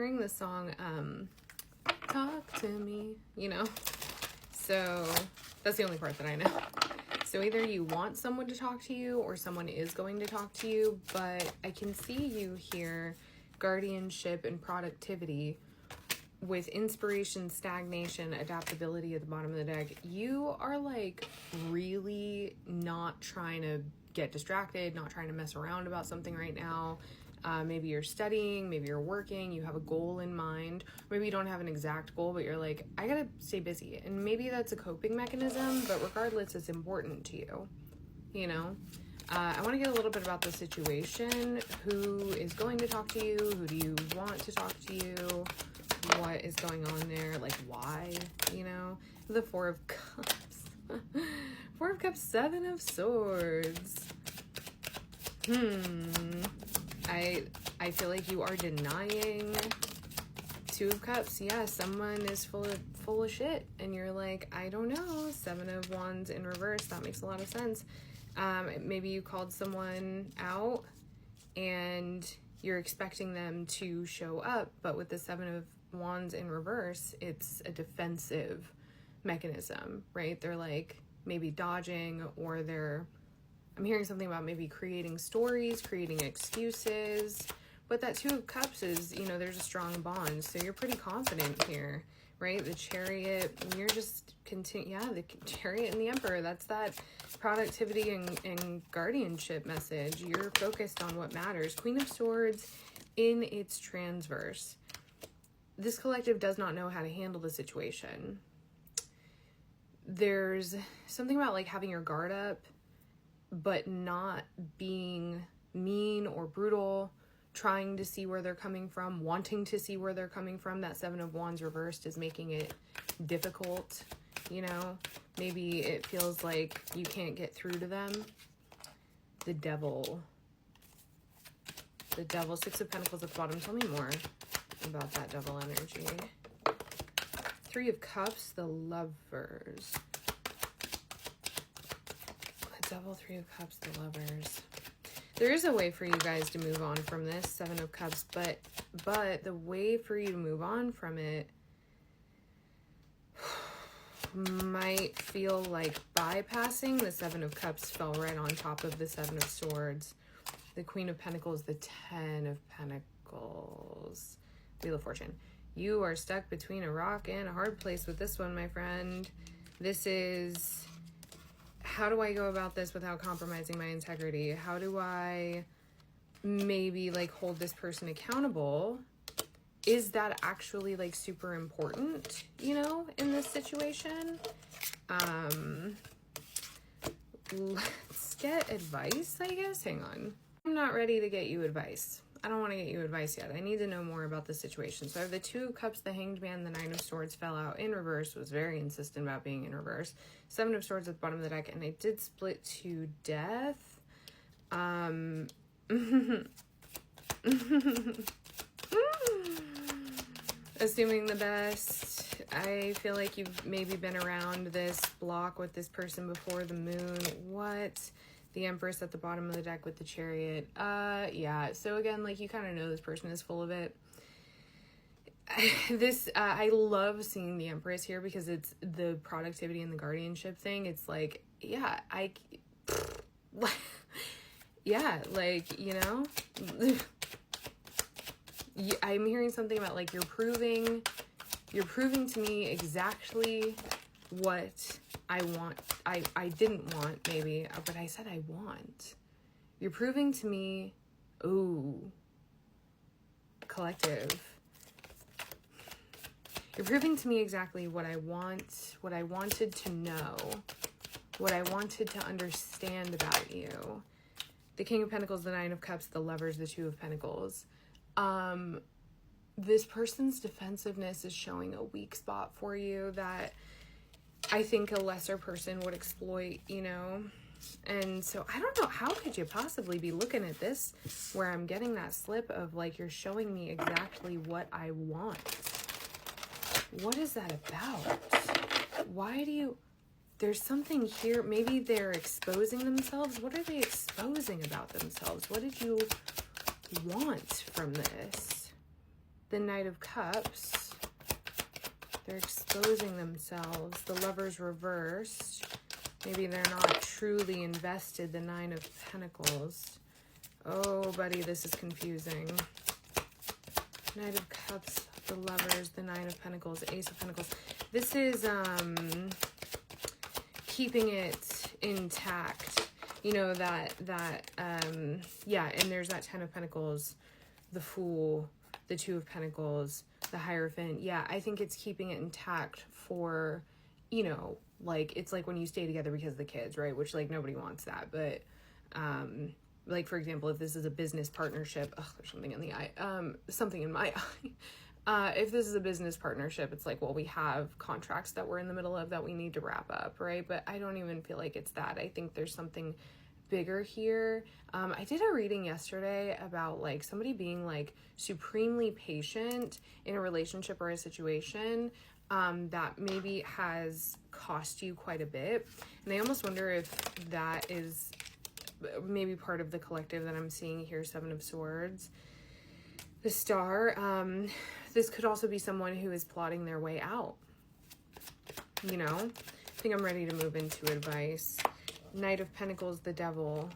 hearing the song, Talk to Me, you know? So that's the only part that I know. So either you want someone to talk to you or someone is going to talk to you, but I can see you here, guardianship and productivity with inspiration, stagnation, adaptability at the bottom of the deck. You are like really not trying to get distracted, not trying to mess around about something right now. Maybe you're studying, maybe you're working, you have a goal in mind. Maybe you don't have an exact goal, but you're like, I gotta stay busy. And maybe that's a coping mechanism, but regardless, it's important to you, you know? I want to get a little bit about the situation. Who is going to talk to you? Who do you want to talk to you? What is going on there? Like, why, you know? The Four of Cups. Four of Cups, Seven of Swords. I feel like you are denying. Two of Cups, yeah, someone is full of shit, and you're like, I don't know. Seven of Wands in reverse, that makes a lot of sense. Maybe you called someone out, and you're expecting them to show up, but with the Seven of Wands in reverse, it's a defensive mechanism, right? They're like maybe dodging, or I'm hearing something about maybe creating stories, creating excuses. But that Two of Cups is, you know, there's a strong bond. So you're pretty confident here, right? The Chariot, you're just the Chariot and the Emperor. That's that productivity and guardianship message. You're focused on what matters. Queen of Swords in its transverse. This collective does not know how to handle the situation. There's something about like having your guard up, but not being mean or brutal, trying to see where they're coming from, wanting to see where they're coming from. That Seven of Wands reversed is making it difficult, you know? Maybe it feels like you can't get through to them. The Devil. The Devil, Six of Pentacles at the bottom. Tell me more about that Devil energy. Three of Cups, the Lovers. Devil, Three of Cups, the Lovers. There is a way for you guys to move on from this Seven of Cups, but the way for you to move on from it might feel like bypassing. The Seven of Cups fell right on top of the Seven of Swords. The Queen of Pentacles, the Ten of Pentacles. Wheel of Fortune. You are stuck between a rock and a hard place with this one, my friend. This is, how do I go about this without compromising my integrity? How do I maybe like hold this person accountable? Is that actually like super important, you know, in this situation? Let's get advice, I guess. Hang on. I'm not ready to get you advice. I don't want to get you advice yet. I need to know more about the situation. So I have the Two of Cups, the Hanged Man, the Nine of Swords fell out in reverse, was very insistent about being in reverse. Seven of Swords at the bottom of the deck, and I did split to death. Assuming the best. I feel like you've maybe been around this block with this person before. The Moon. What? The Empress at the bottom of the deck with the Chariot. Yeah. So again, like you kind of know this person is full of it. I love seeing the Empress here because it's the productivity and the guardianship thing. It's like, yeah, yeah, like, you know, I'm hearing something about like you're proving to me exactly what I want. I didn't want, maybe, but I said I want. You're proving to me, ooh, collective. You're proving to me exactly what I want, what I wanted to know, what I wanted to understand about you. The King of Pentacles, the Nine of Cups, the Lovers, the Two of Pentacles. This person's defensiveness is showing a weak spot for you that I think a lesser person would exploit, you know? And so I don't know, how could you possibly be looking at this where I'm getting that slip of like, you're showing me exactly what I want? What is that about? Why do you, there's something here, maybe they're exposing themselves. What are they exposing about themselves? What did you want from this? the Knight of Cups. They're exposing themselves. The Lovers reversed. Maybe they're not truly invested. The Nine of Pentacles. Oh, buddy, this is confusing. Knight of Cups, the Lovers, the Nine of Pentacles, Ace of Pentacles. This is keeping it intact. You know, yeah, and there's that Ten of Pentacles, the Fool, the Two of Pentacles, the Hierophant. Yeah, I think it's keeping it intact for, you know, like, it's like when you stay together because of the kids, right? Which, like, nobody wants that. But, like, for example, if this is a business partnership, there's something in the eye, something in my eye. If this is a business partnership, it's like, well, we have contracts that we're in the middle of that we need to wrap up, right? But I don't even feel like it's that. I think there's something bigger here. I did a reading yesterday about, like, somebody being, like, supremely patient in a relationship or a situation that maybe has cost you quite a bit. And I almost wonder if that is maybe part of the collective that I'm seeing here. Seven of Swords, the Star. This could also be someone who is plotting their way out. You know, I think I'm ready to move into advice. Knight of Pentacles, the Devil.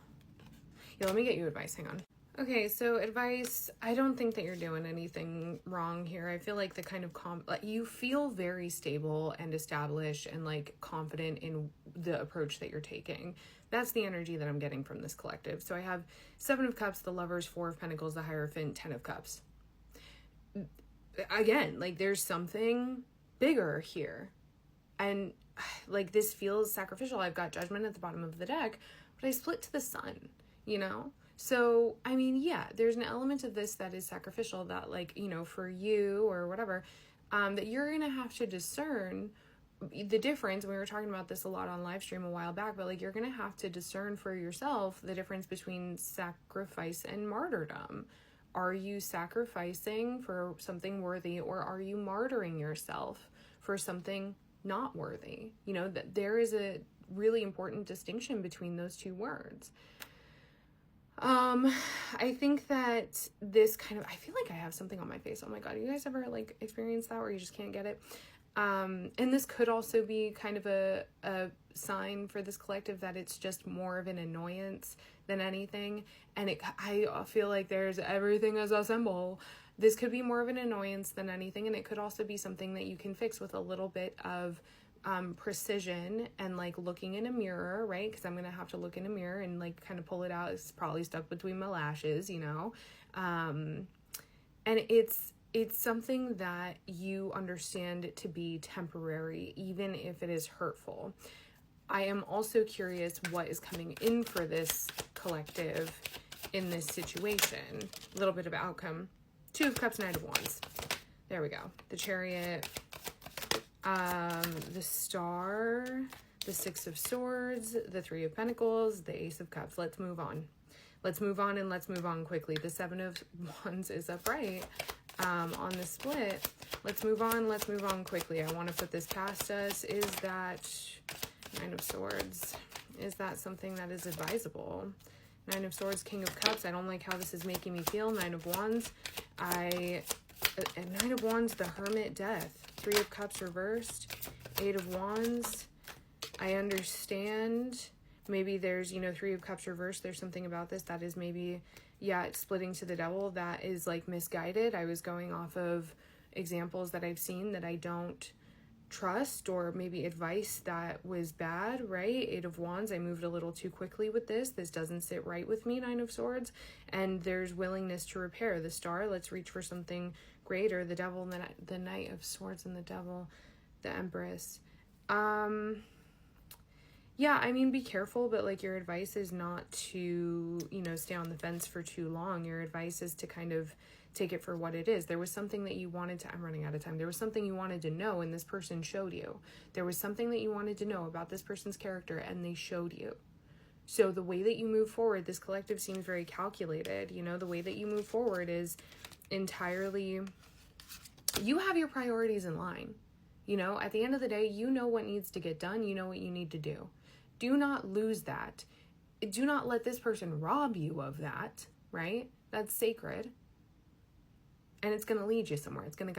Yeah, let me get you advice. Hang on. Okay, so advice. I don't think that you're doing anything wrong here. I feel like the kind of like, you feel very stable and established and, like, confident in the approach that you're taking. That's the energy that I'm getting from this collective. So I have Seven of Cups, the Lovers, Four of Pentacles, the Hierophant, Ten of Cups. Again, like, there's something bigger here. And, like, this feels sacrificial. I've got Judgment at the bottom of the deck, but I split to the Sun, you know? So, I mean, yeah, there's an element of this that is sacrificial that, like, you know, for you or whatever, that you're going to have to discern the difference. We were talking about this a lot on live stream a while back, but, like, you're going to have to discern for yourself the difference between sacrifice and martyrdom. Are you sacrificing for something worthy, or are you martyring yourself for something not worthy? You know, that there is a really important distinction between those two words. I think that this kind of, I feel like I have something on my face. Oh my God, you guys ever, like, experience that where you just can't get it? And this could also be kind of a sign for this collective that it's just more of an annoyance than anything. And I feel like there's everything as a symbol. This could be more of an annoyance than anything. And it could also be something that you can fix with a little bit of precision and, like, looking in a mirror, right? Because I'm gonna have to look in a mirror and, like, kind of pull it out. It's probably stuck between my lashes, you know. And it's something that you understand to be temporary, even if it is hurtful. I am also curious what is coming in for this collective in this situation. A little bit of outcome. Two of Cups, Knight of Wands. There we go. The Chariot. The Star, the Six of Swords, the Three of Pentacles, the Ace of Cups. Let's move on. Let's move on, and let's move on quickly. The Seven of Wands is upright on the split. Let's move on. Let's move on quickly. I want to put this past us. Is that Nine of Swords? Is that something that is advisable? Nine of Swords, King of Cups. I don't like how this is making me feel. Nine of Wands. Nine of Wands, the Hermit, Death. Three of Cups reversed. Eight of Wands. I understand. Maybe there's, you know, Three of Cups reversed. There's something about this that is maybe, yeah, it's splitting to the Devil. That is, like, misguided. I was going off of examples that I've seen that I don't trust, or maybe advice that was bad, right? Eight of Wands, I moved a little too quickly with this. This doesn't sit right with me. Nine of Swords. And there's willingness to repair. The Star, let's reach for something greater. The Devil, the Knight of Swords, and the Devil, the Empress. Yeah, I mean, be careful, but, like, your advice is not to, you know, stay on the fence for too long. Your advice is to kind of take it for what it is. There was something that you wanted to, I'm running out of time. There was something you wanted to know, and this person showed you. There was something that you wanted to know about this person's character, and they showed you. So the way that you move forward, this collective seems very calculated. You know, the way that you move forward is entirely, you have your priorities in line. You know, at the end of the day, you know what needs to get done. You know what you need to do. Do not lose that. Do not let this person rob you of that, right? That's sacred. and it's going to lead you somewhere. It's going to